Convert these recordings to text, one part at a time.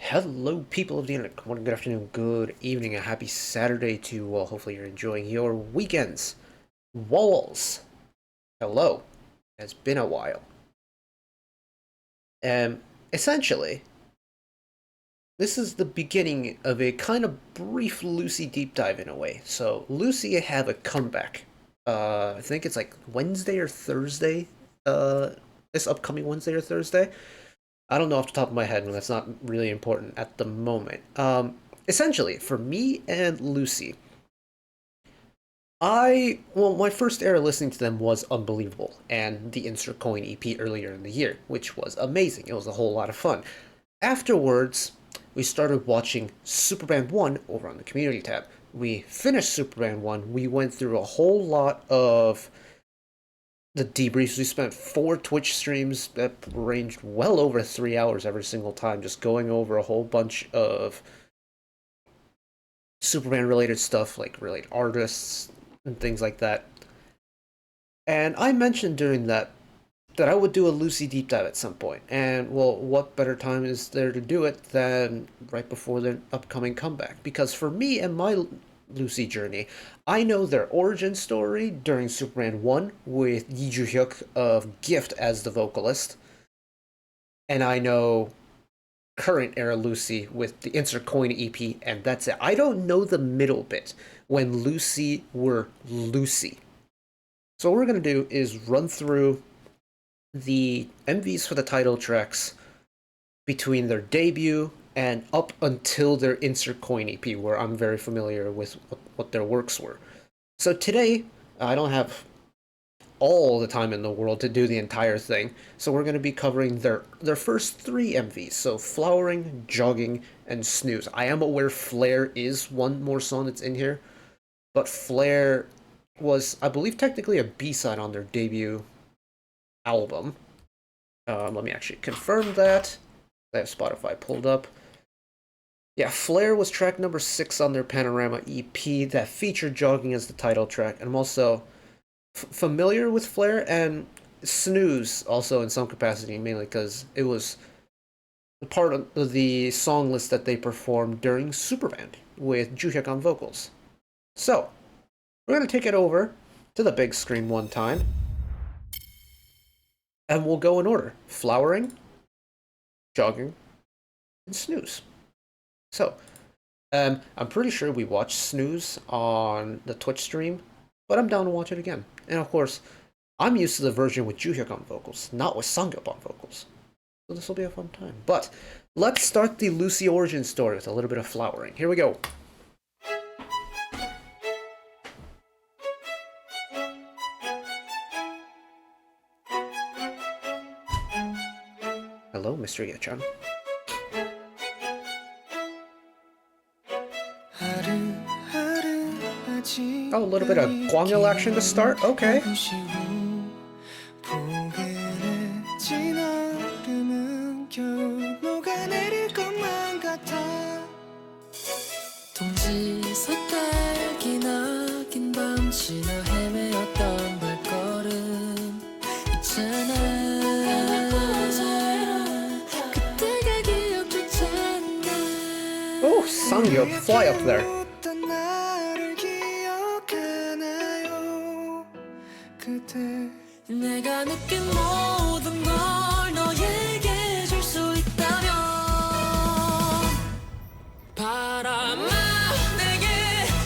Hello, people of the internet. Good morning, good afternoon, good evening, a happy Saturday to you all. Hopefully, you're enjoying your weekends. Walls, hello. It's been a while. Um, Essentially, this is the beginning of a kind of brief Lucy deep dive in a way. So, Lucy have a comeback. I think it's like Wednesday or Thursday. This upcoming Wednesday or Thursday. I don't know off the top of my head, and that's not really important at the moment. Essentially, for me and Lucy, my first era listening to them was Unbelievable, and the Insert Coin EP earlier in the year, which was amazing. It was a whole lot of fun. Afterwards, we started watching Superband 1 over on the community tab. We finished Superband 1, we went through a whole lot of the debriefs. We spent 4 Twitch streams that ranged well over 3 hours every single time, just going over a whole bunch of Superman related stuff, like related artists and things like that. And I mentioned during that I would do a Lucy deep dive at some point. And well, what better time is there to do it than right before the upcoming comeback? Because for me and my Lucy journey, I know their origin story during Superman 1 with Yi Joo-hyuk of Gift as the vocalist. And I know current era Lucy with the Insert Coin EP, and that's it. I don't know the middle bit when Lucy were Lucy. So what we're going to do is run through the MVs for the title tracks between their debut and up until their Insert Coin EP, where I'm very familiar with what their works were. So today, I don't have all the time in the world to do the entire thing, so we're going to be covering their first 3 MVs, so Flowering, Jogging, and Snooze. I am aware Flare is one more song that's in here, but Flare was, I believe, technically a B-side on their debut album. Let me actually confirm that. I have Spotify pulled up. Yeah, Flare was track number 6 on their Panorama EP that featured Jogging as the title track, and I'm also familiar with Flare and Snooze also in some capacity, mainly because it was part of the song list that they performed during Superband with Joo-hyuk on vocals. So, we're going to take it over to the big screen one time, and we'll go in order. Flowering, Jogging, and Snooze. So, I'm pretty sure we watched Snooze on the Twitch stream, but I'm down to watch it again. And of course, I'm used to the version with Joo-hyuk on vocals, not with Sanghyup on vocals. So this will be a fun time. But let's start the Lucy origin story with a little bit of Flowering. Here we go. Hello, Mr. Yechan. Oh, a little bit of Gwangyul action to start? Okay. Oh, Sanghyup, fly up there. 내가 느낀 모든 걸 너에게 줄 수 있다면 바람아 내게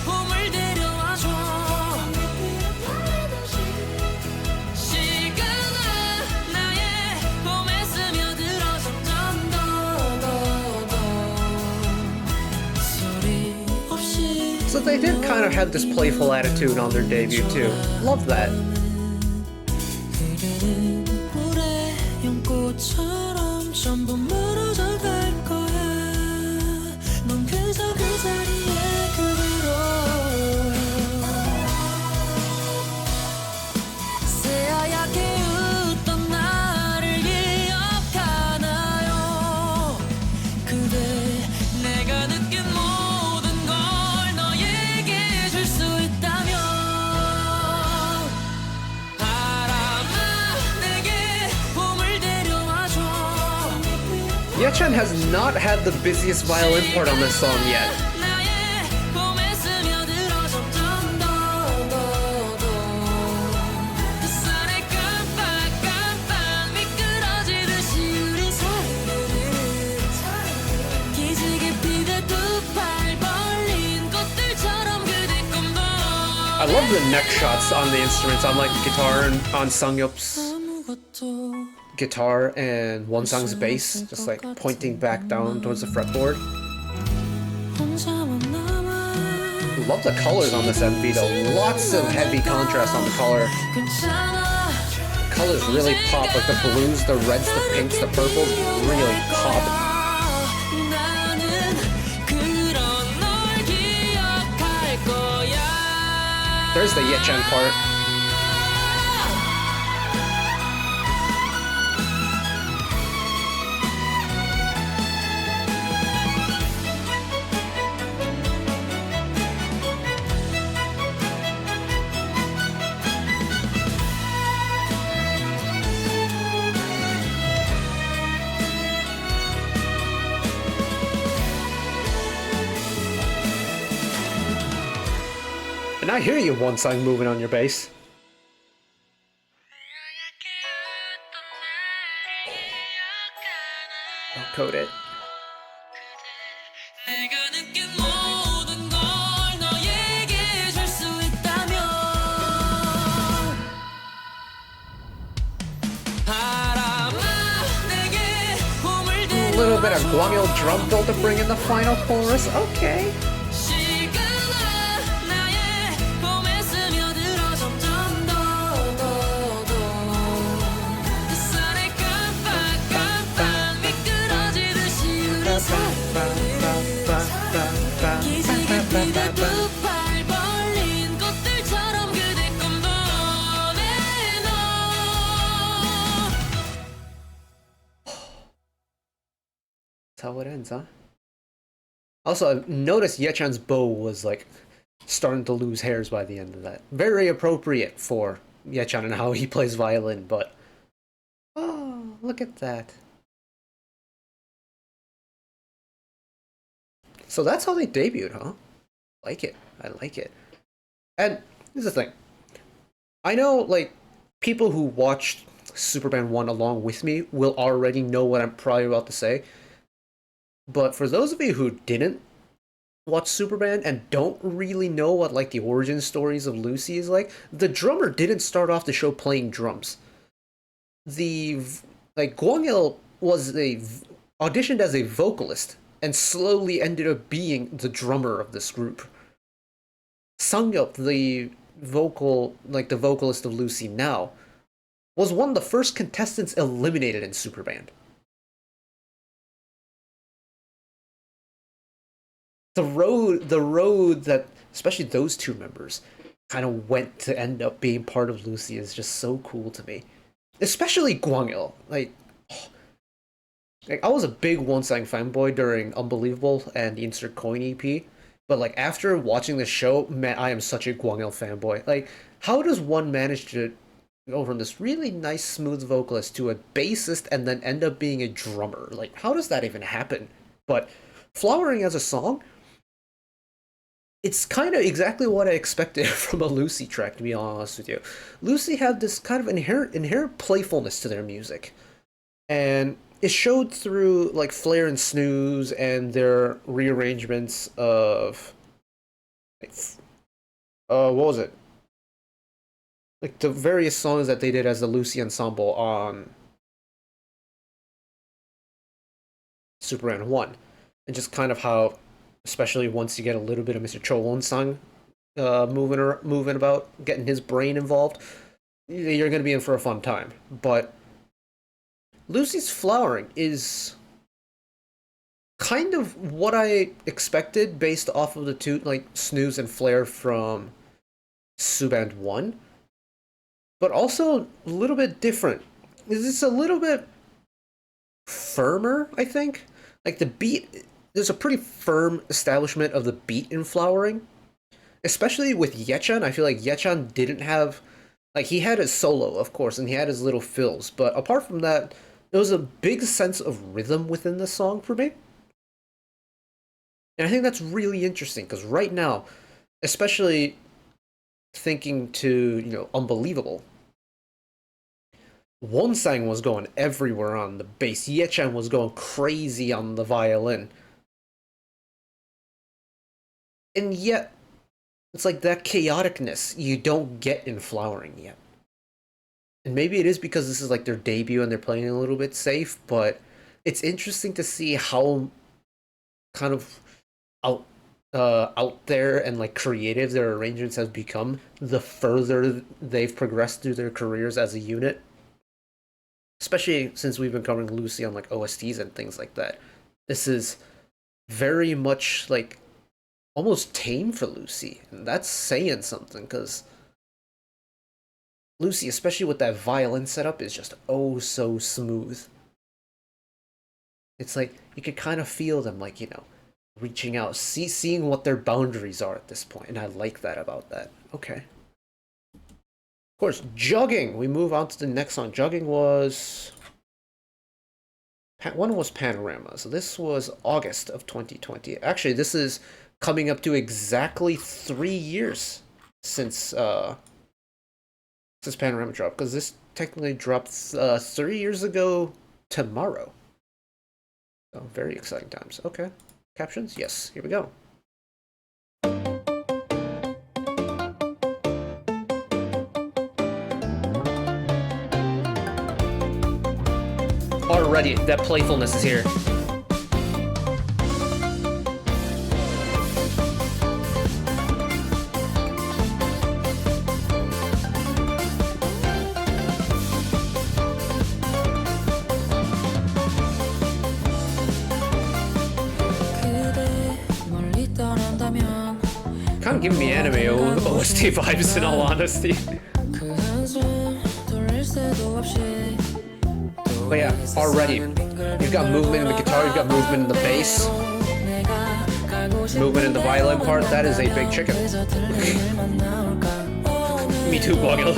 봄을 데려와줘 시간아 나의 봄에 스며들어 점점 더 소리 없이. So they did kind of have this playful attitude on their debut too. Love that. 물에 연꽃처럼 전부 멀어져 갈 거야 넌 그저 그 자리에 그대로 새하얗게 웃던 나를 기억하나요 그대 내가 느낀 모든 걸 너에게 줄 수 있다면 바람아 내게 봄을 데려와줘 Yechan has not had the busiest violin part on this song yet. 나의 봄에 스며들어 점점 더 햇살에 깜빡깜빡 미끄러지듯이 우리 사이를 기지개 피듯 두 팔 벌린 꽃들처럼 그대 꿈도 I love the neck shots on the instruments, on like guitar and on Sungyup's 아무것도 guitar and Wonsang's bass, just like pointing back down towards the fretboard. 혼자만 남아 Love the colors on this MV though. Lots of heavy contrast on the color. 괜찮아 Colors really pop, like the blues, the reds, the pinks, the purples really pop. 나는 그런 널 기억할 거야 There's the Yechan part. And I hear you, Wonsang, moving on your bass. I'll code it. 내가 느낀 모든 걸 너에게 줄 수 있다면 바람아 내게 봄을 A little bit of Guangyo drum fill to bring in the final chorus. Okay. 시간아 나의 봄에 스며들어 점점 더 햇살에 깜빡깜빡 미끄러지듯이 우리 사이를 기지개 피듯 두 팔 벌린 꽃들처럼 그대 꿈도 내놔 That's how it ends, huh? Also, I've noticed Yechan's bow was like starting to lose hairs by the end of that. Very appropriate for Yechan and how he plays violin, but oh, look at that. So that's how they debuted, huh? Like it. I like it. And here's the thing. I know, like, people who watched Superband 1 along with me will already know what I'm probably about to say. But for those of you who didn't watch Superband and don't really know what, like, the origin stories of Lucy is like, the drummer didn't start off the show playing drums. Guangil was auditioned as a vocalist and slowly ended up being the drummer of this group. Sangyup, the vocalist of Lucy now, was one of the first contestants eliminated in Superband. The road that especially those two members kind of went to end up being part of Lucy is just so cool to me. Especially Guangil. Like I was a big Wonsang fanboy during Unbelievable and the Insert Coin EP, but like after watching the show, man, I am such a Guangil fanboy. Like, how does one manage to go from this really nice, smooth vocalist to a bassist and then end up being a drummer? Like, how does that even happen? But Flowering as a song, it's kind of exactly what I expected from a Lucy track, to be honest with you. Lucy had this kind of inherent playfulness to their music, and it showed through like Flair and Snooze and their rearrangements of, like, what was it? Like the various songs that they did as the Lucy ensemble on Superman 1, and just kind of how, especially once you get a little bit of Mr. Cho Won-sang moving about, getting his brain involved, you're going to be in for a fun time. But Lucy's Flowering is kind of what I expected based off of the two, like, Snooze and Flair from Suband 1, but also a little bit different. It's a little bit firmer, I think. Like, the beat, there's a pretty firm establishment of the beat in Flowering. Especially with Yechan, I feel like Yechan didn't have, like, he had his solo, of course, and he had his little fills, but apart from that, There was a big sense of rhythm within the song for me. And I think that's really interesting because right now, especially thinking to, Unbelievable, Wonsang was going everywhere on the bass. Yechan was going crazy on the violin. And yet, it's like that chaoticness you don't get in Flowering yet. And maybe it is because this is like their debut and they're playing a little bit safe, but it's interesting to see how kind of out out there and like creative their arrangements have become the further they've progressed through their careers as a unit. Especially since we've been covering Lucy on like OSTs and things like that. This is very much like almost tame for Lucy, and that's saying something because Lucy, especially with that violin setup, is just oh so smooth. It's like you could kind of feel them, like reaching out, seeing what their boundaries are at this point, and I like that about that. Okay. Of course, Jogging. We move on to the next song. Jogging was one was Panorama, so this was August of 2020. Actually, this is coming up to exactly 3 years since Panorama dropped, because this technically dropped 3 years ago tomorrow. So very exciting times. Okay, captions. Yes, here we go. Already, that playfulness is here. Kind of giving me anime OST vibes in all honesty. But yeah, already, you've got movement in the guitar, you've got movement in the bass, movement in the violin part. That is a big chicken. Me too, Boggle.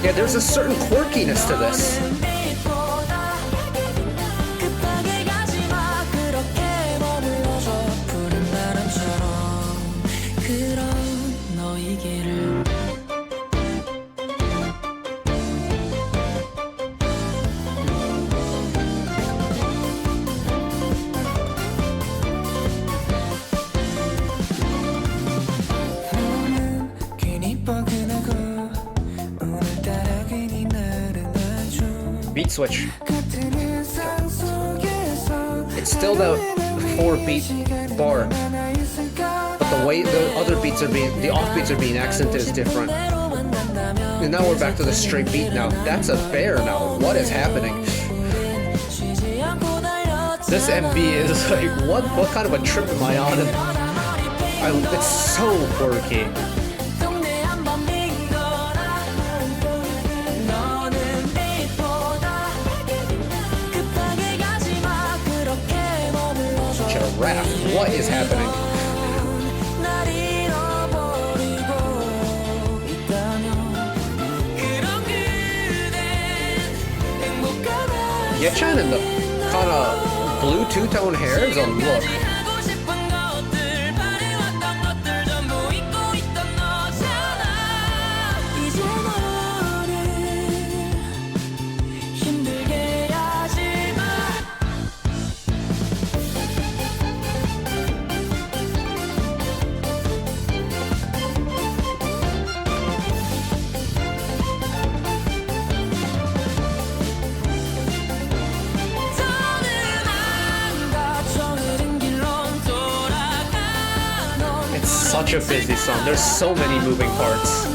Yeah, there's a certain quirkiness to this. Beat switch. It's still the 4-beat bar, but the way the other beats are the offbeats are being accented is different. And now we're back to the straight beat now. That's a bear now. What is happening? This MV is like, what kind of a trip am I on? It's so quirky. Giraffe, what is happening? Yechan and the kind of blue two-tone hair is a look. Such a busy song. There's so many moving parts.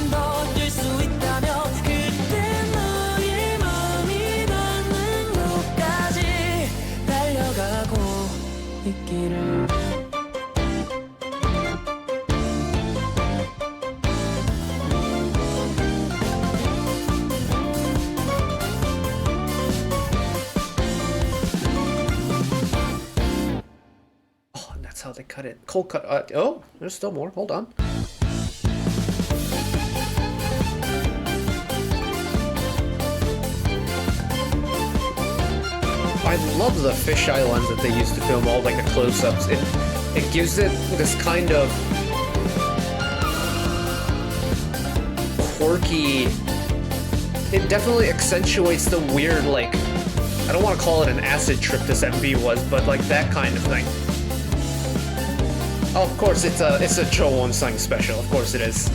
Oh, and that's how the cut it. Cold cut. Oh, there's still more. Hold on. I love the fisheye lens that they use to film all like the close-ups. It gives it this kind of quirky. It definitely accentuates the weird, like, I don't want to call it an acid trip this MV was, but like that kind of thing. Oh, of course it's a Pt.1 sung special. Of course it is.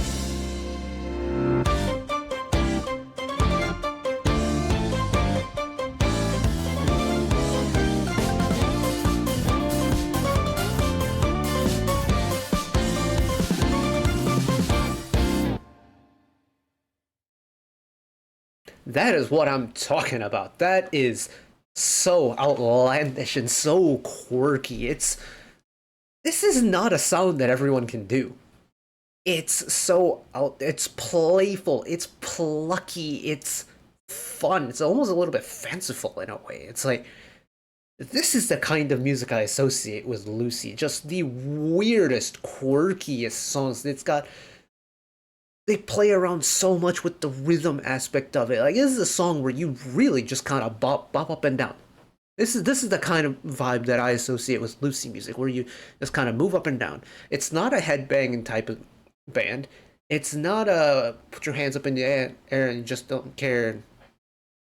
That is what I'm talking about. That is so outlandish and so quirky. This is not a sound that everyone can do. It's playful, it's plucky, it's fun. It's almost a little bit fanciful in a way. It's like, this is the kind of music I associate with Lucy. Just the weirdest, quirkiest songs. They play around so much with the rhythm aspect of it. Like, this is a song where you really just kind of bop up and down. This is the kind of vibe that I associate with Lucy music, where you just kind of move up and down. It's not a headbanging type of band. It's not a put your hands up in the air and you just don't care,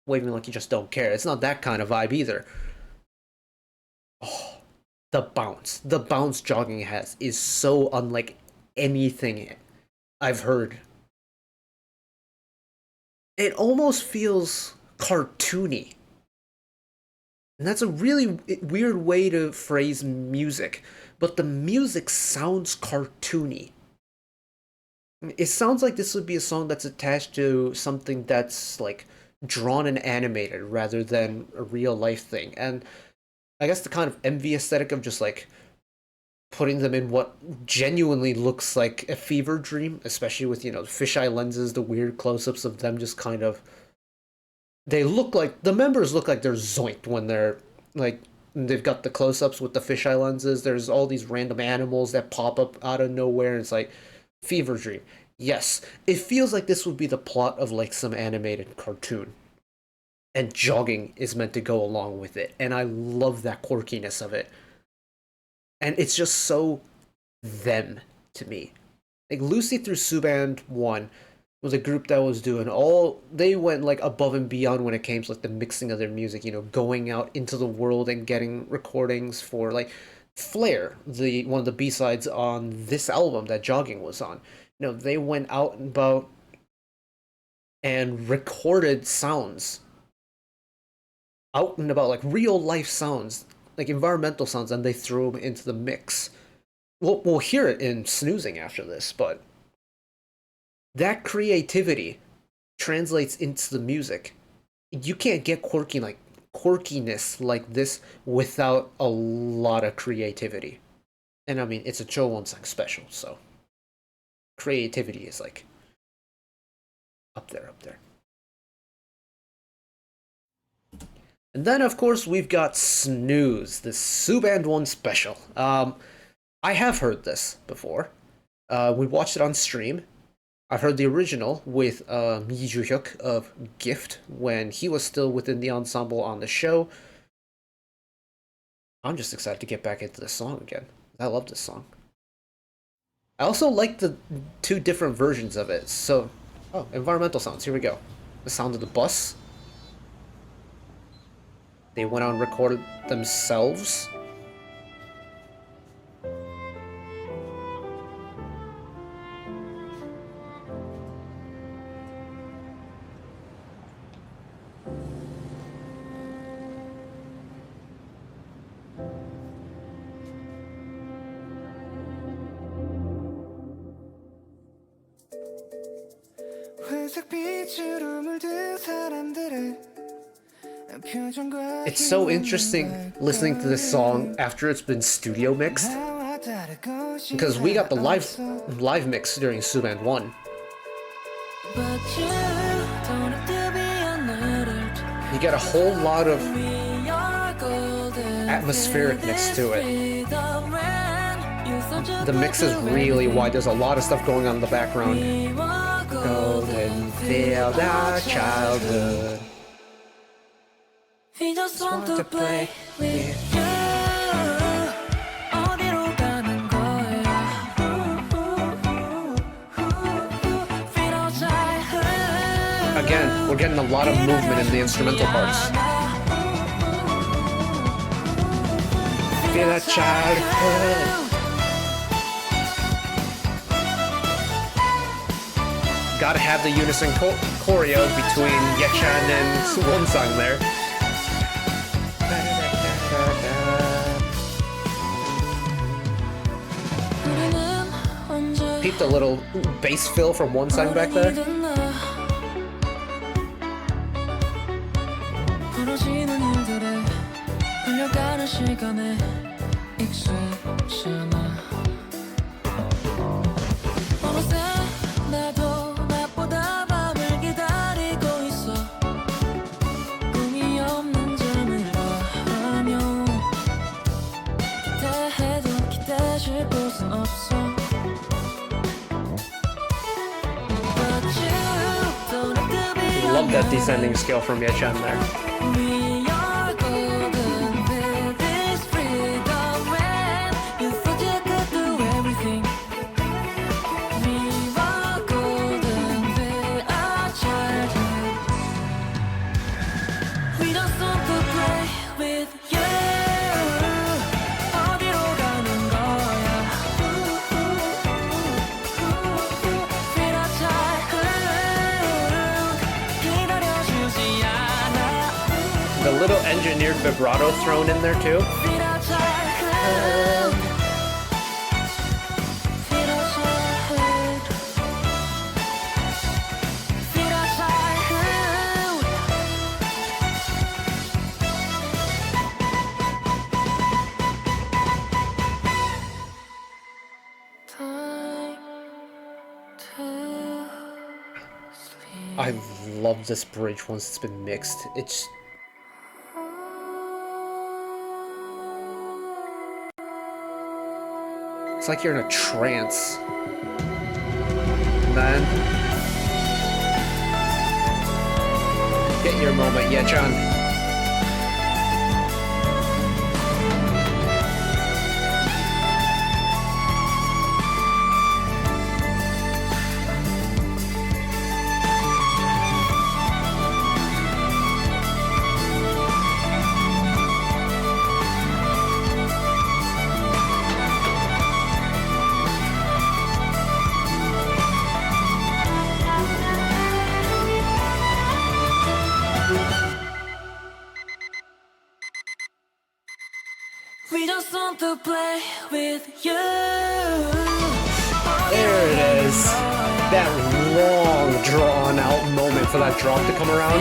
waving like you just don't care. It's not that kind of vibe either. Oh, the bounce Jogging has is so unlike anything I've heard. It almost feels cartoony. And that's a really weird way to phrase music, but the music sounds cartoony. It sounds like this would be a song that's attached to something that's like drawn and animated rather than a real life thing. And I guess the kind of MV aesthetic of just like putting them in what genuinely looks like a fever dream, especially with, the fisheye lenses, the weird close-ups of them just kind of... the members look like they're zoinked when they're, like, they've got the close-ups with the fisheye lenses. There's all these random animals that pop up out of nowhere, and it's like, fever dream. Yes, it feels like this would be the plot of, like, some animated cartoon. And Jogging is meant to go along with it, and I love that quirkiness of it. And it's just so them to me. Like, Lucy through Pt.1 was a group that was doing they went like above and beyond when it came to like the mixing of their music, going out into the world and getting recordings for like Flare, one of the B-sides on this album that Jogging was on. They went out and about and recorded sounds out and about, like real life sounds, like environmental sounds, and they threw them into the mix. We'll hear it in Snoozing after this, but that creativity translates into the music. You can't get quirkiness like this without a lot of creativity. And I mean, it's a Pt.1 song special, so creativity is like up there. And then, of course, we've got Snooze, the Pt.1 special. I have heard this before. We watched it on stream. I've heard the original with Mi Ju-hyuk of Gift when he was still within the ensemble on the show. I'm just excited to get back into this song again. I love this song. I also like the two different versions of it. So, environmental sounds. Here we go. The sound of the bus. They went out and recorded themselves. It's so interesting listening to this song after it's been studio mixed, because we got the live mix during Pt.1. You get a whole lot of atmospheric mix to it. The mix is really wide. There's a lot of stuff going on in the background. Golden field our childhood. We just want to play with you. 어디로 가는 거야? Feel our childhood. Again, we're getting a lot of movement in the instrumental parts. Feel our childhood. Gotta have the unison choreo between Yechan and Wonsang there. Peep the little bass fill from Wonsang back there. 부러지는 일들에 흘려가는 시간에 익숙잖아. 어느새 나도 낮보다 밤을 기다리고 있어. 꿈이 없는 잠을 바라며 기대해도 기대실 곳은 없어. But you don't have to be Love that descending scale from Yechan there. We are golden with this freedom when you thought you could do everything. We are golden with our childhood. We just want to play with you. 어디로 가는 거야? With our childhood. 기다려주지 않아. The little engineered vibrato thrown in there too. With our childhood. With our childhood. With our childhood. Time to sleep. I love this bridge once it's been mixed. It's like you're in a trance. Man. Get your moment, Yechan. We just want to play with you. There it is. That long, drawn-out moment for that drop to come around.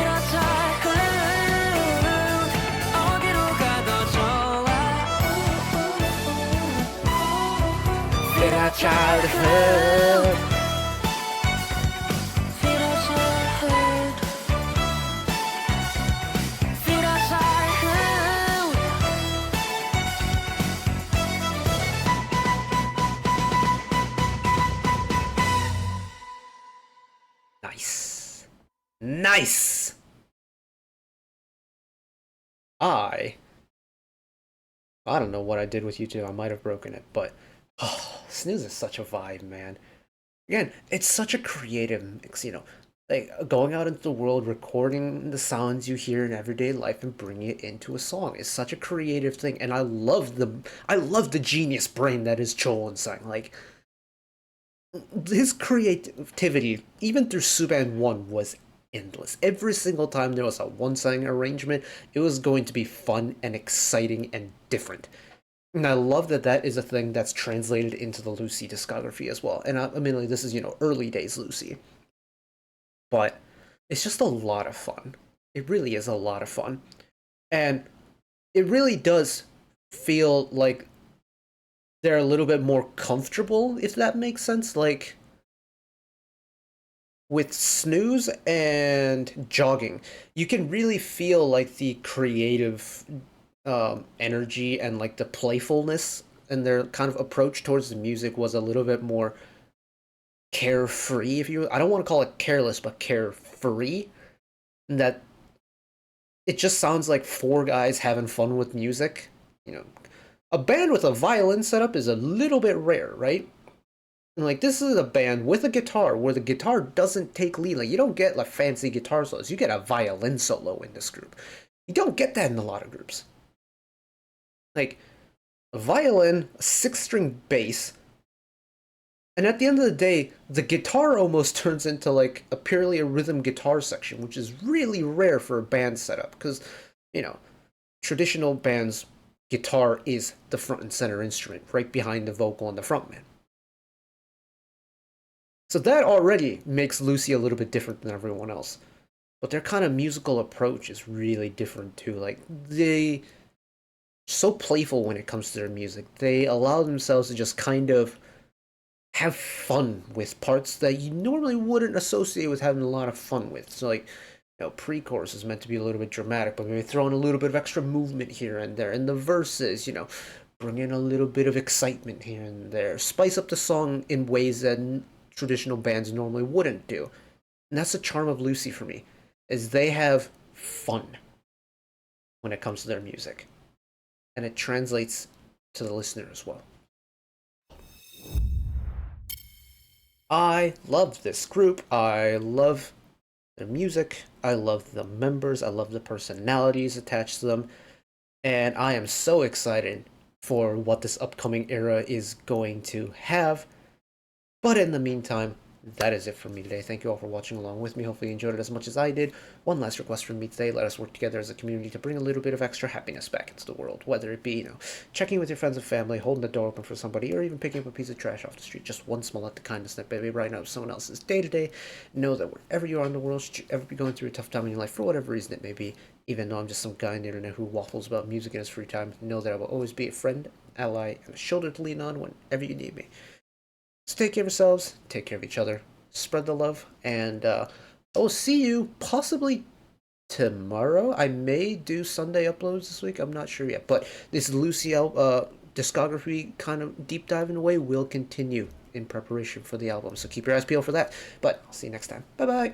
In our childhood. Nice. Nice! I don't know what I did with YouTube. I might have broken it, but Snooze is such a vibe, man. Again, it's such a creative mix, like going out into the world, recording the sounds you hear in everyday life and bringing it into a song is such a creative thing, and I love the genius brain that is Cho Won-sang. Like his creativity, even through Pt.1, was endless. Every single time there was a Won-sang arrangement, it was going to be fun and exciting and different. And I love that that is a thing that's translated into the Lucy discography as well. And I mean, like, this is, early days Lucy. But it's just a lot of fun. It really is a lot of fun. And it really does feel like they're a little bit more comfortable, if that makes sense. Like, with Snooze and Jogging, you can really feel like the creative energy and like the playfulness and their kind of approach towards the music was a little bit more carefree, if you, I don't want to call it careless, but carefree. And that it just sounds like four guys having fun with music. You know, a band with a violin setup is a little bit rare, right? And like this is a band with a guitar where the guitar doesn't take lead. Like you don't get like fancy guitar solos. You get a violin solo in this group. You don't get that in a lot of groups. Like a violin, a six-string bass, and at the end of the day, the guitar almost turns into like a purely a rhythm guitar section, which is really rare for a band setup because, you know, traditional bands, guitar is the front and center instrument, right behind the vocal and the frontman. So that already makes Lucy a little bit different than everyone else. But their kind of musical approach is really different too. Like they so playful when it comes to their music. They allow themselves to just kind of have fun with parts that you normally wouldn't associate with having a lot of fun with. So like, you know, pre-chorus is meant to be a little bit dramatic, but maybe throw in a little bit of extra movement here and there. In the verses, you know, bring in a little bit of excitement here and there. Spice up the song in ways that traditional bands normally wouldn't do. And that's the charm of Lucy for me, is they have fun when it comes to their music. And it translates to the listener as well. I love this group. I love their music. I love the members. I love the personalities attached to them. And I am so excited for what this upcoming era is going to have. But in the meantime, that is it for me today. Thank you all for watching along with me. Hopefully you enjoyed it as much as I did. One last request from me today. Let us work together as a community to bring a little bit of extra happiness back into the world. Whether it be, you know, checking with your friends and family, holding the door open for somebody, or even picking up a piece of trash off the street. Just one small act of kindness that maybe brighten up someone else's day-to-day. Know that wherever you are in the world, should you ever be going through a tough time in your life, for whatever reason it may be, even though I'm just some guy on the internet who waffles about music in his free time, know that I will always be a friend, ally, and a shoulder to lean on whenever you need me. So take care of yourselves, take care of each other, spread the love, and I will see you possibly tomorrow. I may do Sunday uploads this week, I'm not sure yet, but this Lucy discography kind of deep dive in a way will continue in preparation for the album, so keep your eyes peeled for that. But I'll see you next time. Bye bye.